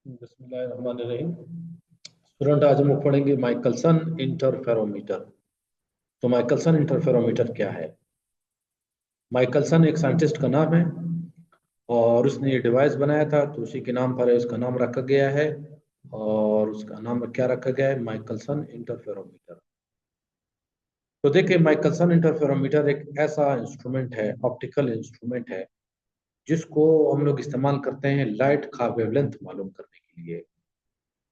बिस्मिल्लाहिर्रहमानिर्रहीम। स्टूडेंट, आज हम लोग पढ़ेंगे माइकलसन इंटरफेरोमीटर। तो माइकलसन इंटरफेरोमीटर क्या है? माइकलसन एक साइंटिस्ट का नाम है और उसने ये डिवाइस बनाया था, तो उसी के नाम पर उसका नाम रखा गया है। और उसका नाम क्या रखा गया है? Michelson interferometer. तो देखिए, माइकलसन इंटरफेरोमीटर एक ऐसा इंस्ट्रूमेंट है, ऑप्टिकल इंस्ट्रूमेंट है, जिसको हम लोग इस्तेमाल करते हैं लाइट का वेवलेंथ मालूम करने के लिए,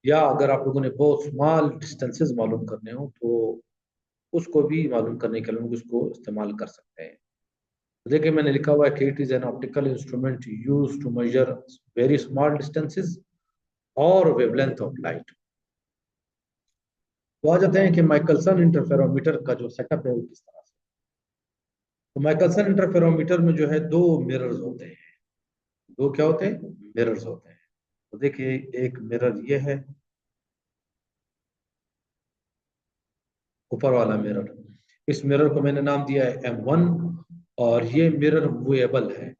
या अगर आप लोगों ने बहुत स्मॉल डिस्टेंसेस मालूम करने हो तो उसको भी मालूम करने के लिए लोग उसको इस्तेमाल कर सकते हैं। तो देखिए, मैंने लिखा हुआ है कि it is an optical instrument use to measure very small distances और वेवलेंथ ऑफ लाइट। तो आ जाते हैं कि माइकलसन इंटरफेरोमीटर का जो सेटअप है वो किस तरह से। तो माइकलसन इंटरफेरोमीटर में जो है दो मिरर्स होते हैं। दो क्या होते हैं? मिरर्स होते हैं। तो देखिए, एक मिरर ये है, ऊपर वाला मिरर। इस मिरर को मैंने नाम दिया है M1। और ये मिरर मूवेबल है,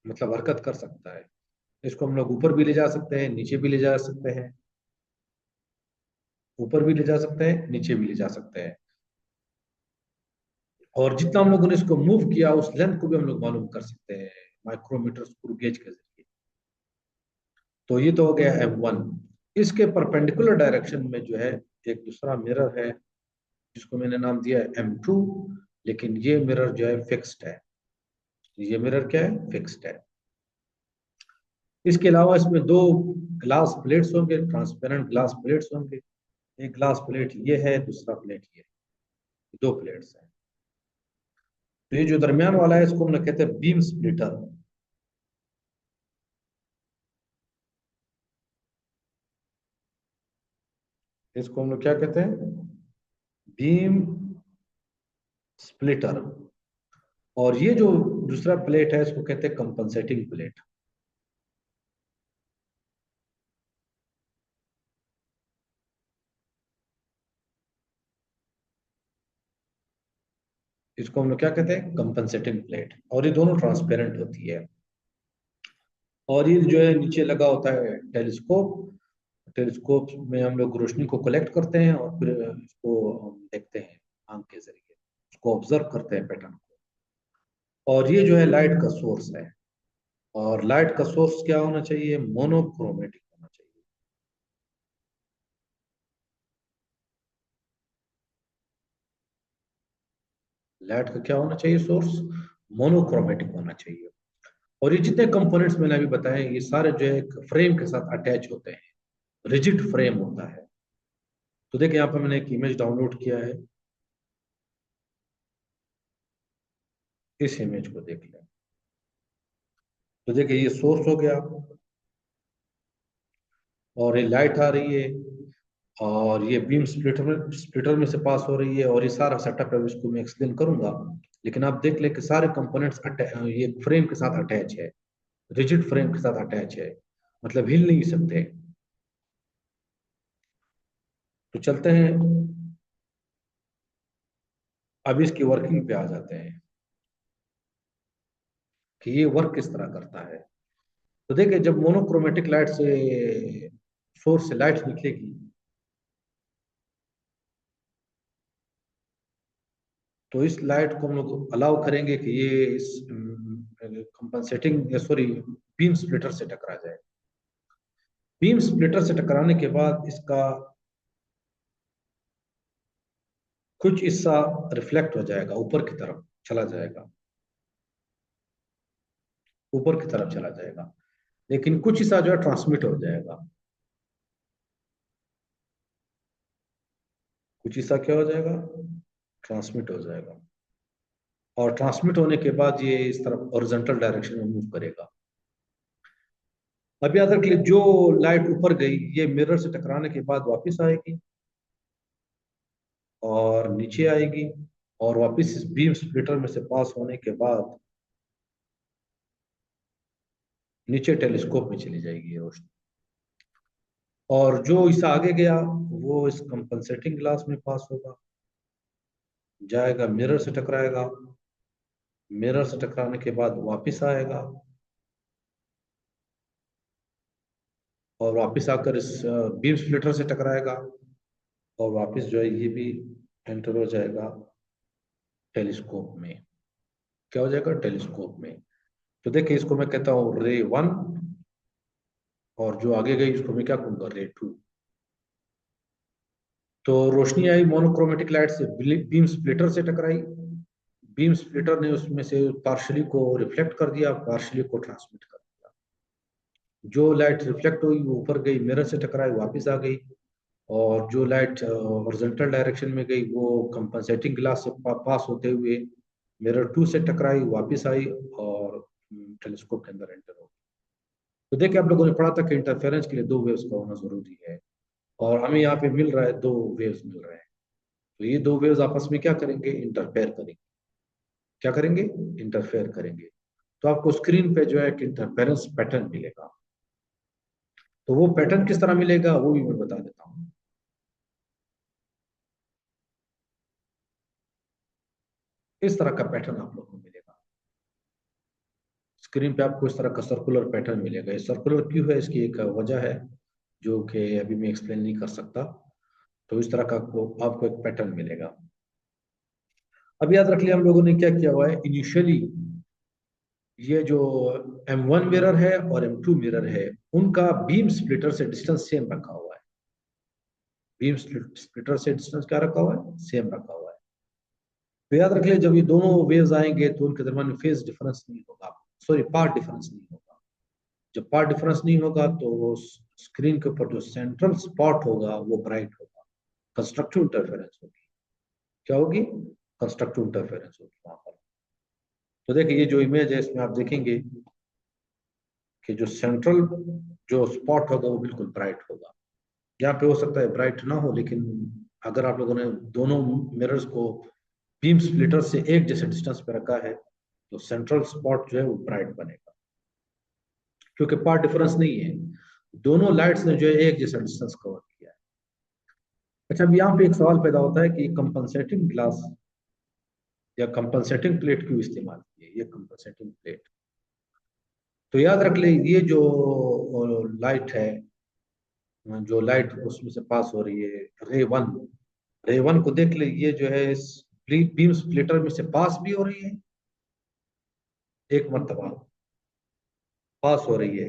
मतलब हरकत कर सकता है। इसको हम लोग ऊपर भी ले जा सकते हैं, नीचे भी ले जा सकते हैं। ऊपर भी ले जा सकते हैं, नीचे भी ले जा सकते हैं। और जितना हम लोगों ने इसको मूव किया, उस लेंथ को भी हम लोग मालूम कर सकते हैं माइक्रोमीटर स्क्रू गेज के जरिए। तो ये तो हो गया M1। इसके परपेंडिकुलर डायरेक्शन में जो है एक दूसरा मिरर है, जिसको मैंने नाम दिया है M2। लेकिन ये मिरर जो है फिक्स्ड है। ये मिरर क्या है? फिक्स्ड है। इसके अलावा इसमें दो ग्लास प्लेट्स होंगे, ट्रांसपेरेंट ग्लास प्लेट्स होंगे। एक ग्लास प्लेट ये है, दूसरा प्लेट ये है। दो प्लेट्स हैं। तो ये जो दरमियान वाला है, इसको हम लोग कहते हैं बीम स्प्लिटर। इसको हम लोग क्या कहते हैं? Beam splitter. और ये जो दूसरा प्लेट है, इसको कहते हैं कंपनसेटिंग प्लेट। इसको हम लोग क्या कहते हैं? Compensating plate. और ये दोनों ट्रांसपेरेंट होती है। और ये जो है नीचे लगा होता है टेलीस्कोप। टेलीस्कोप में हम लोग रोशनी को कलेक्ट करते हैं और फिर इसको हम देखते हैं आंख के जरिए। उसको ऑब्जर्व करते हैं, पैटर्न को। और ये जो है लाइट का सोर्स है। और लाइट का सोर्स क्या होना चाहिए? मोनोक्रोमेटिक होना चाहिए। लाइट का क्या होना चाहिए? सोर्स मोनोक्रोमेटिक होना चाहिए। और ये जितने कंपोनेंट्स मैंने अभी बताए, ये सारे जो है एक फ्रेम के साथ अटैच होते हैं। रिजिड फ्रेम होता है। तो देखिए, यहाँ पर मैंने एक इमेज डाउनलोड किया है। इस इमेज को देख लें। तो देखिए, ये सोर्स हो गया और ये लाइट आ रही है और ये बीम स्प्लिटर में से पास हो रही है। और ये सारा सेटअप है, इसको मैं एक्सप्लेन करूंगा। लेकिन आप देख लें कि सारे कंपोनेंट्स ये फ्रेम के साथ अटैच है। रिजिड फ्रेम के साथ अटैच है, मतलब हिल नहीं सकते। तो चलते हैं, अब इसकी वर्किंग पे आ जाते हैं कि ये वर्क किस तरह करता है। तो देखिए, जब मोनोक्रोमेटिक लाइट से सोर्स से लाइट निकलेगी, तो इस लाइट को हम लोग अलाउ करेंगे कि ये इस कंपनसेटिंग, सॉरी, बीम स्प्लिटर से टकरा जाए। बीम स्प्लिटर से टकराने के बाद इसका कुछ हिस्सा रिफ्लेक्ट हो जाएगा, ऊपर की तरफ चला जाएगा। ऊपर की तरफ चला जाएगा। लेकिन कुछ हिस्सा जो है ट्रांसमिट हो जाएगा। कुछ हिस्सा क्या हो जाएगा? ट्रांसमिट हो जाएगा। और ट्रांसमिट होने के बाद ये इस तरफ हॉरिजॉन्टल डायरेक्शन में मूव करेगा। अब याद रखिए, जो लाइट ऊपर गई, ये मिरर से टकराने के बाद वापस आएगी और नीचे आएगी। और वापस इस बीम स्प्लिटर में से पास होने के बाद नीचे टेलीस्कोप में चली जाएगी ये रोशनी। और जो हिस्सा आगे गया, वो इस कंपनसेटिंग ग्लास में पास होगा, जाएगा, मिरर से टकराएगा। मिरर से टकराने के बाद वापस आएगा। और वापस आकर इस बीम स्प्लिटर से टकराएगा और वापस जो है ये भी एंटर हो जाएगा टेलीस्कोप में। क्या हो जाएगा? टेलीस्कोप में। तो देखिए इसको मैं कहता हूँ रे 1, और जो आगे गई उसको मैं क्या कहूंगा? रे 2। तो रोशनी आई मोनोक्रोमेटिक लाइट से, बीम स्प्लिटर से टकराई। बीम स्प्लिटर ने उसमें से पार्शली को रिफ्लेक्ट कर दिया, पार्शली को ट्रांसमिट कर दिया। जो लाइट रिफ्लेक्ट हुई वो ऊपर गई, मिरर से टकराई, वापस आ गई। और जो लाइट हॉरिजॉन्टल डायरेक्शन में गई वो कंपनसेटिंग ग्लास से पास होते हुए मिरर 2 से टकराई, वापस आई और टेलीस्कोप के अंदर एंटर हो गई। तो देखिए आप लोगों ने पढ़ा था कि इंटरफेरेंस के लिए दो वेव्स का होना जरूरी है, और हमें यहाँ पे मिल रहा है, दो वेव्स मिल रहे हैं। तो ये दो वेव्स आपस में क्या करेंगे? इंटरफेयर करेंगे। क्या करेंगे? इंटरफेयर करेंगे। तो आपको स्क्रीन पे जो है कि इंटरफेरेंस पैटर्न मिलेगा। तो वो पैटर्न किस तरह मिलेगा वो भी मैं बता देता हूँ। इस तरह का पैटर्न आप लोगों को मिलेगा स्क्रीन पे। आपको इस तरह का सर्कुलर पैटर्न मिलेगा। ये सर्कुलर क्यों है, इसकी एक वजह है जो कि अभी मैं एक्सप्लेन नहीं कर सकता। तो इस तरह का आपको एक पैटर्न मिलेगा। अब याद रख लिया हम लोगों ने क्या किया हुआ है इनिशियली। ये जो M1 मिरर है और M2 मिरर है, उनका बीम स्प्लिटर से डिस्टेंस सेम रखा हुआ है। बीम स्प्लिटर से डिस्टेंस क्या रखा हुआ है? सेम रखा हुआ है। तो याद रख लिया जब ये दोनों वेव्स आएंगे तो उनके दरमियान में फेज डिफरेंस नहीं होगा, सॉरी पार्ट डिफरेंस नहीं होगा। जब पार्ट डिफरेंस नहीं होगा तो वो स्क्रीन के ऊपर जो सेंट्रल स्पॉट होगा वो ब्राइट होगा। कंस्ट्रक्टिव इंटरफेरेंस होगी। क्या होगी? कंस्ट्रक्टिव इंटरफेरेंस होगी वहां पर। तो देखिए ये जो इमेज है इसमें आप देखेंगे कि जो सेंट्रल जो स्पॉट होगा वो बिल्कुल ब्राइट होगा। यहाँ पे हो सकता है ब्राइट ना हो, लेकिन अगर आप लोगों ने दोनों मिरर्स को बीम स्प्लिटर से एक जैसे डिस्टेंस पे रखा है तो सेंट्रल स्पॉट जो है वो ब्राइट बनेगा, क्योंकि पार्ट डिफरेंस नहीं है। दोनों लाइट्स ने जो है एक जैसा डिस्टेंस कवर किया है। अच्छा, अब यहाँ पे एक सवाल पैदा होता है कि कंपनसेटिंग ग्लास या कंपनसेटिंग प्लेट क्यों इस्तेमाल की है? ये कंपनसेटिंग प्लेट, तो याद रख ले ये जो लाइट है, जो लाइट उसमें से पास हो रही है रे 1, रे 1 को देख ले, ये जो है बीम स्प्लिटर में से पास भी हो रही है, एक मर्तबा पास हो रही है।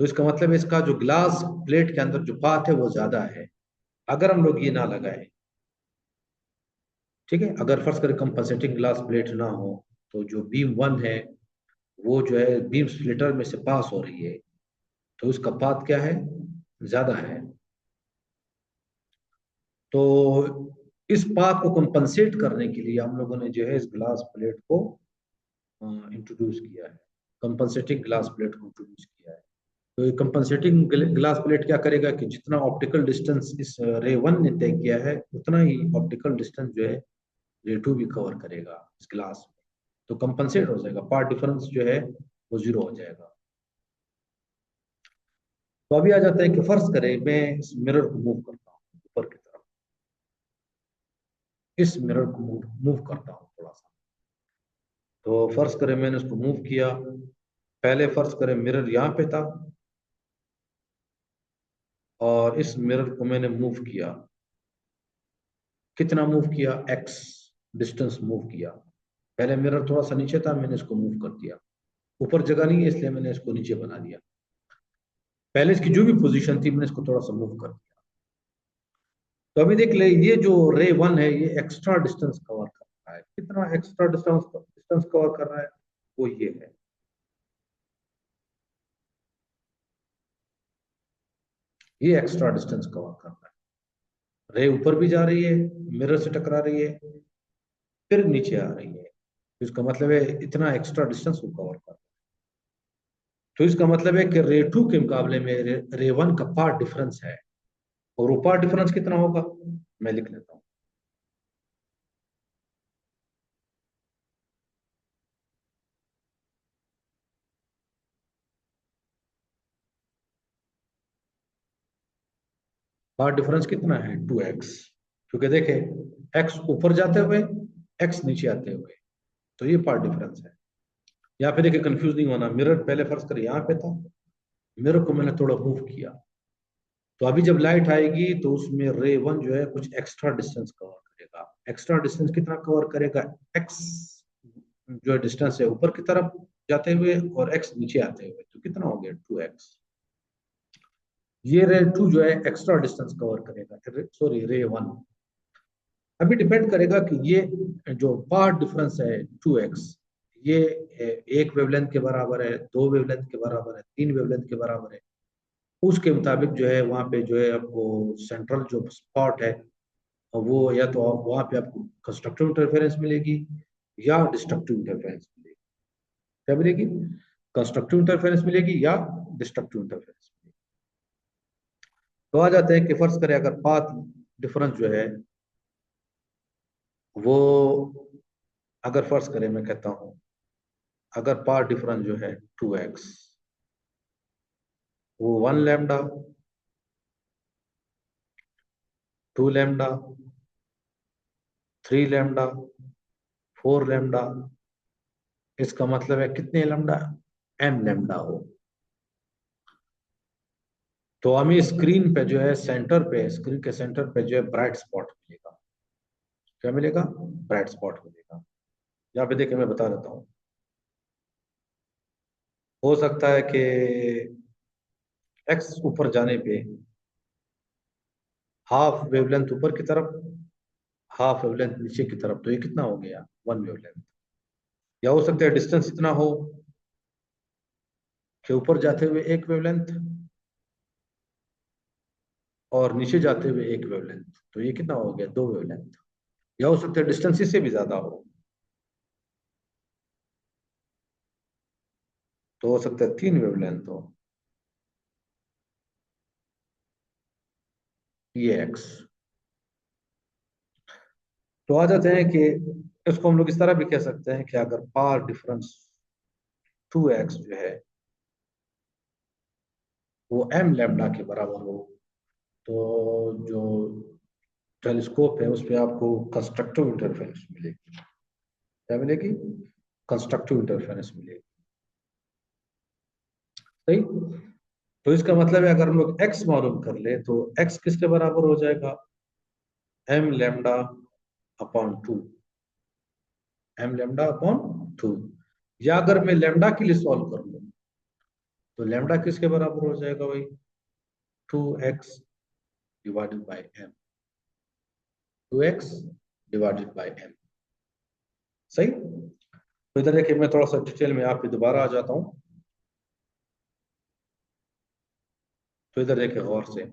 तो इसका मतलब इसका जो ग्लास प्लेट के अंदर जो पाथ है वो ज्यादा है। अगर हम लोग ये ना लगाए, ठीक है, अगर फर्ज करें कंपनसेटिंग ग्लास प्लेट ना हो, तो जो बीम 1 है वो जो है बीम स्प्लिटर में से पास हो रही है, तो उसका पाथ क्या है? ज्यादा है। तो इस पाथ को कंपनसेट करने के लिए हम लोगों ने जो है इस ग्लास प्लेट को इंट्रोड्यूस किया है। कंपनसेटिंग ग्लास प्लेट को इंट्रोड्यूस किया है। तो ये कंपनसेटिंग ग्लास प्लेट क्या करेगा कि जितना ऑप्टिकल डिस्टेंस इस रे 1 ने तय किया है उतना ही ऑप्टिकल डिस्टेंस जो है रे 2 भी कवर करेगा इस ग्लास में। तो कंपनसेट हो जाएगा, पार्ट डिफरेंस जो है वो जीरो हो जाएगा। तो अभी आ जाता है कि फर्ज करें मैं इस मिरर को मूव करता हूँ ऊपर की तरफ, इस मिरर को मूव करता हूँ थोड़ा सा। तो फर्ज करें मैंने इसको मूव किया, पहले फर्ज करें मिरर यहाँ पे था और इस मिरर को मैंने मूव किया। कितना मूव किया? एक्स डिस्टेंस मूव किया। पहले मिरर थोड़ा सा नीचे था, मैंने इसको मूव कर दिया। ऊपर जगह नहीं है इसलिए मैंने इसको नीचे बना दिया। पहले इसकी जो भी पोजीशन थी मैंने इसको थोड़ा सा मूव कर दिया। तो अभी देख ले ये जो रे 1 है ये एक्स्ट्रा डिस्टेंस कवर कर रहा है। कितना एक्स्ट्रा डिस्टेंस डिस्टेंस कवर कर रहा है? वो ये है, ये एक्स्ट्रा डिस्टेंस कवर कर रहा है। रे ऊपर भी जा रही है, मिरर से टकरा रही है, फिर नीचे आ रही है। तो इसका मतलब है इतना एक्स्ट्रा डिस्टेंस वो कवर कर रहा है। तो इसका मतलब है कि रे 2 के मुकाबले में रे 1 का पार्ट डिफरेंस है। और वो पार्ट डिफरेंस कितना होगा मैं लिख लेता हूँ। पार्ट डिफरेंस कितना है? 2x। क्योंकि देखे x ऊपर जाते हुए, x नीचे आते हुए, तो ये पार्ट डिफरेंस है। यहाँ पे देखिए कंफ्यूज नहीं होना, मिरर पहले फर्ज करें यहाँ पे था, मिरर को मैंने थोड़ा मूव किया, तो अभी जब लाइट आएगी तो उसमें रे वन जो है कुछ एक्स्ट्रा डिस्टेंस कवर करेगा। एक्स्ट्रा डिस्टेंस कितना कवर करेगा? एक्स जो डिस्टेंस है ऊपर की तरफ जाते हुए और एक्स नीचे आते हुए, तो कितना हो गया? 2x। ये रे टू जो है एक्स्ट्रा डिस्टेंस कवर करेगा, सॉरी रे वन। अभी डिपेंड करेगा कि ये जो पाथ डिफरेंस है 2x, ये एक वेवलेंथ के बराबर है, दो वेवलेंथ के बराबर है, तीन वेवलेंथ के बराबर है। उसके मुताबिक जो है वहां पे जो है आपको सेंट्रल जो स्पॉट है वो, या तो वहां पे आपको कंस्ट्रक्टिव इंटरफेरेंस मिलेगी या डिस्ट्रक्टिव इंटरफेरेंस मिलेगी। क्या मिलेगी? कंस्ट्रक्टिव इंटरफेरेंस मिलेगी या डिस्ट्रक्टिव इंटरफेरेंस मिलेगी। तो आ जाते हैं कि फर्ज करें अगर पाथ डिफरेंस जो है वो, अगर फर्ज करें मैं कहता हूं अगर पाथ डिफरेंस जो है 2x, वो 1 लैम्डा, 2 लैम्डा, 3 लैम्डा, 4 लैम्डा, इसका मतलब है कितने लैम्डा? m लैम्डा हो। तो हमें स्क्रीन पे जो है सेंटर पे, स्क्रीन के सेंटर पे जो है ब्राइट स्पॉट मिलेगा। क्या मिलेगा? ब्राइट स्पॉट मिलेगा। यहाँ पे देखिए मैं बता देता हूँ। हो सकता है कि एक्स ऊपर जाने पे हाफ वेवलेंथ ऊपर की तरफ, हाफ वेवलेंथ नीचे की तरफ, तो ये कितना हो गया? 1 वेवलेंथ। या हो सकता है डिस्टेंस इतना हो कि ऊपर जाते हुए एक वेवलेंथ और नीचे जाते हुए एक वेवलेंथ, तो ये कितना हो गया? 2 वेवलेंथ। या हो सकता है डिस्टेंस इससे भी ज्यादा हो, तो हो सकता है 3 वेवलेंथ हो। ये एक्स। तो आ जाते हैं कि इसको हम लोग इस तरह भी कह सकते हैं कि अगर पार डिफरेंस 2x जो है वो m लैम्डा के बराबर हो, तो जो टेलीस्कोप है उस पर आपको कंस्ट्रक्टिव इंटरफेरेंस मिलेगी। क्या मिलेगी? कंस्ट्रक्टिव इंटरफेरेंस मिलेगी। सही। तो इसका मतलब है अगर हम लोग x मालूम कर ले तो x किसके बराबर हो जाएगा? m lambda upon 2। m lambda upon 2। या अगर मैं लैम्डा के लिए सॉल्व कर लूं तो लैम्डा किसके बराबर हो जाएगा भाई? 2x divided by m। 2x divided by m। सही। तो इधर देखिए मैं थोड़ा सा डिटेल में आप दोबारा आ जाता हूं। तो इधर देखिए गौर से,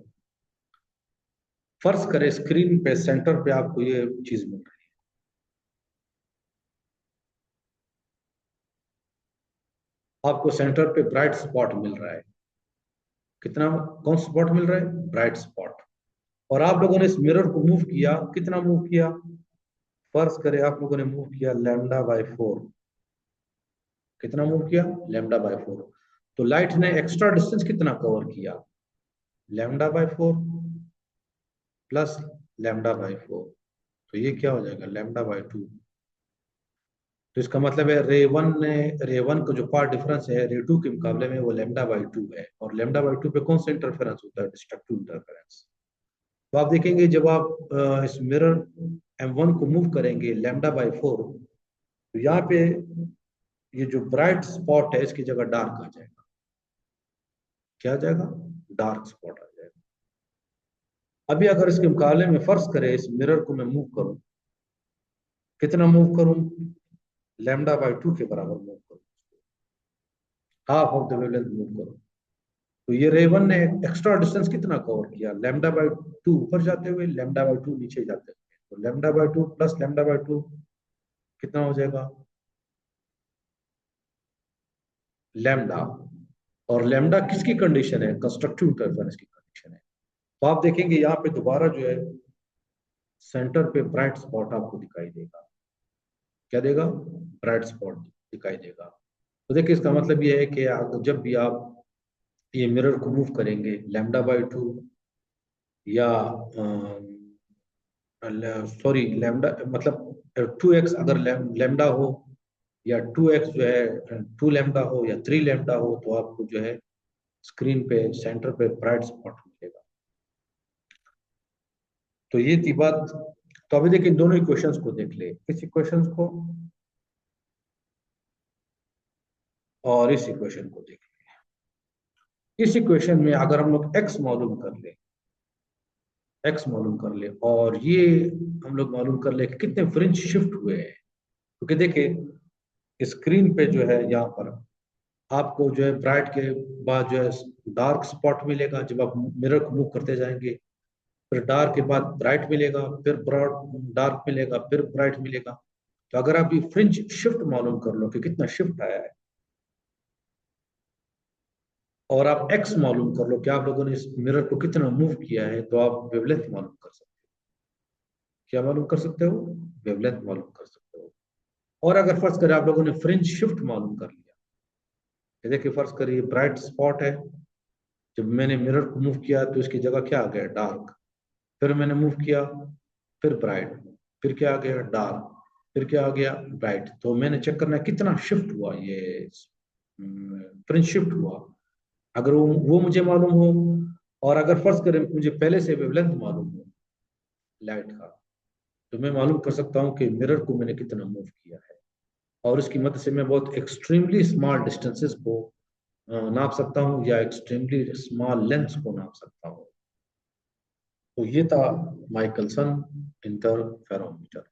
फर्ज करें स्क्रीन पे सेंटर पे आपको ये चीज मिल रही है, आपको सेंटर पे ब्राइट स्पॉट मिल रहा है। कितना? कौन स्पॉट मिल रहा है? Bright spot. और आप लोगों ने इस मिरर को मूव किया, कितना मूव किया? फर्ज करें आप लोगों ने मूव किया लैम्डा बाय 4। कितना मूव किया? Lambda by 4। तो लाइट ने एक्स्ट्रा डिस्टेंस कितना कवर किया? Lambda by 4 plus lambda by 4। तो ये क्या हो जाएगा? Lambda by 2। तो इसका मतलब है रे वन का जो पार्ट डिफरेंस है रे टू के मुकाबले में वो लैम्डा बाई 2 है। और लैम्डा बाई 2 पे कौन सा इंटरफेरेंस होता है? Destructive interference. तो आप देखेंगे जब आप इस मिरर M1 को मूव करेंगे लैम्डा बाई 4, तो यहाँ पे ये जो ब्राइट स्पॉट है इसकी जगह डार्क आ जाएगा। क्या आ जाएगा? डार्क स्पॉट आ जाएगा। अभी अगर इसके मुकाबले में फर्ज करें इस मिरर को मैं मूव करूं, कितना मूव करूं? लैम्डा बाई 2 के बराबर मूव करूं, half of the wavelength move करूं। तो ये रे वन ने एक्स्ट्रा डिस्टेंस कितना कवर किया? लैम्डा बाय 2 ऊपर जाते हुए, लैम्डा बाय 2 नीचे जाते हुए। तो lambda by 2 plus lambda by 2 कितना हो जाएगा? लैम्डा। और लैम्डा किसकी कंडीशन है? कंस्ट्रक्टिव इंटरफेरेंस की कंडीशन है। तो आप देखेंगे यहाँ पे दोबारा जो है सेंटर पे ब्राइट स्पॉट आपको दिखाई देगा। क्या देगा? ब्राइट स्पॉट दिखाई देगा। तो देखिए इसका मतलब ये है कि जब भी आप ये मिरर को मूव करेंगे लैम्डा बाय 2 या सॉरी लैम्डा मतलब 2x, अगर लैम्डा हो या 2x जो है 2 लैम्डा हो या 3 लैम्डा हो, तो आपको जो है स्क्रीन पे सेंटर पे ब्राइट स्पॉट मिलेगा। तो ये थी बात। तो अभी देखिए दोनों इक्वेशंस को देख ले, इस इक्वेशंस को और इस इक्वेशन को देख ले। इस इक्वेशन में अगर हम लोग x मालूम कर ले, x मालूम कर ले, और ये हम लोग मालूम कर ले कि कितने फ्रिंज शिफ्ट हुए हैं, क्योंकि देखिए स्क्रीन पे जो है यहाँ पर आपको जो है ब्राइट के बाद जो है डार्क स्पॉट मिलेगा जब आप मिरर को मूव करते जाएंगे, फिर डार्क के बाद ब्राइट मिलेगा, फिर ब्रॉड डार्क मिलेगा, फिर ब्राइट मिलेगा। तो अगर आप ये फ्रिंज शिफ्ट मालूम कर लो कि कितना शिफ्ट आया है, और आप एक्स मालूम कर लो कि आप लोगों ने इस मिरर को कितना मूव किया है, तो आप वेवलेंथ मालूम कर सकते हो। क्या मालूम कर सकते हो? वेवलेंथ मालूम कर सकते हो। और अगर फर्ज करें आप लोगों ने फ्रिंज शिफ्ट मालूम कर लिया, कि देखिए फर्ज करिए ब्राइट स्पॉट है, जब मैंने मिरर को मूव किया तो इसकी जगह क्या आ गया? डार्क। फिर मैंने मूव किया, फिर ब्राइट, फिर क्या आ गया? डार्क, फिर क्या आ गया? ब्राइट। तो मैंने चेक करना है कितना शिफ्ट हुआ, ये फ्रिंज शिफ्ट हुआ। अगर वो मुझे मालूम हो, और अगर फर्ज करें मुझे पहले से वेवलेंथ मालूम हो लाइट का, तो मैं मालूम कर सकता हूँ कि मिरर को मैंने कितना मूव किया है, और इसकी मदद से मैं बहुत एक्सट्रीमली स्मॉल डिस्टेंसेस को नाप सकता हूँ, या एक्सट्रीमली स्मॉल लेंथ्स को नाप सकता हूँ। तो ये था माइकलसन इंटरफेरोमीटर।